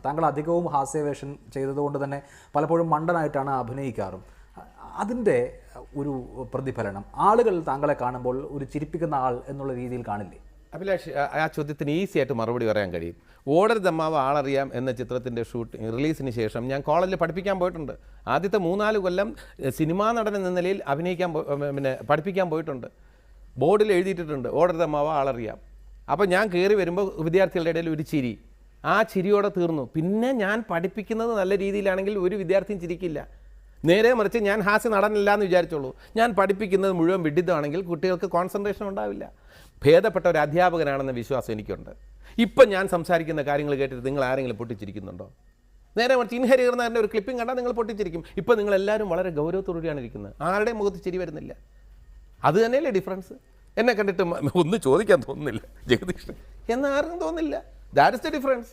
താങ്കൾ അധികവും ഹാസ്യവേഷം ചെയ്തതുകൊണ്ട് തന്നെ പലപ്പോഴും മണ്ടനായിട്ടാണ് അഭിനയിക്കാറും. അതിൻ്റെ ഒരു പ്രതിഫലനം ആളുകൾ താങ്കളെ കാണുമ്പോൾ ഒരു ചിരിപ്പിക്കുന്ന ആൾ എന്നുള്ള രീതിയിൽ കാണില്ലേ? അഭിലാഷ്, ആ ചോദ്യത്തിന് ഈസി ആയിട്ട് മറുപടി പറയാൻ കഴിയും. ഓടരുത് അമ്മാവ് ആളറിയാം എന്ന ചിത്രത്തിൻ്റെ റിലീസിന് ശേഷം ഞാൻ കോളേജിൽ പഠിപ്പിക്കാൻ പോയിട്ടുണ്ട്. ആദ്യത്തെ 3-4 കൊല്ലം സിനിമാ നടൻ എന്ന നിലയിൽ പഠിപ്പിക്കാൻ പോയിട്ടുണ്ട്. ബോർഡിൽ എഴുതിയിട്ടുണ്ട് ഓടരുത് അമ്മാവ് ആളറിയാം. അപ്പോൾ ഞാൻ കയറി വരുമ്പോൾ വിദ്യാർത്ഥികളുടെ ഇടയിൽ ഒരു ചിരി, ആ ചിരിയോടെ തീർന്നു. പിന്നെ ഞാൻ പഠിപ്പിക്കുന്നത് നല്ല രീതിയിലാണെങ്കിൽ ഒരു വിദ്യാർത്ഥിയും ചിരിക്കില്ല. നേരെ മറിച്ച് ഞാൻ ഹാസ്യ നടനില്ല എന്ന് വിചാരിച്ചോളൂ, ഞാൻ പഠിപ്പിക്കുന്നത് മുഴുവൻ വിഡിത്തമാണെങ്കിൽ കുട്ടികൾക്ക് കോൺസെൻട്രേഷൻ ഉണ്ടാവില്ല. ഭേദപ്പെട്ട ഒരു അധ്യാപകനാണെന്ന വിശ്വാസം എനിക്കുണ്ട്. ഇപ്പം ഞാൻ സംസാരിക്കുന്ന കാര്യങ്ങൾ കേട്ടിട്ട് നിങ്ങൾ ആരെങ്കിലും പൊട്ടിച്ചിരിക്കുന്നുണ്ടോ? നേരെ മറിച്ച് ഇൻഹരിയറിൻ്റെ ഒരു ക്ലിപ്പിംഗ് കണ്ടാൽ നിങ്ങൾ പൊട്ടിച്ചിരിക്കും. ഇപ്പം നിങ്ങളെല്ലാവരും വളരെ ഗൗരവത്തോടുകൂടിയാണ് ഇരിക്കുന്നത്, ആരുടെയും മുഖത്ത് ചിരി വരുന്നില്ല. അത് തന്നെയല്ലേ ഡിഫറൻസ്? എന്നെ കണ്ടിട്ട് ഒന്ന് ചോദിക്കാൻ തോന്നുന്നില്ല ജഗദീഷ് എന്നാർക്കും തോന്നില്ല. That is the difference.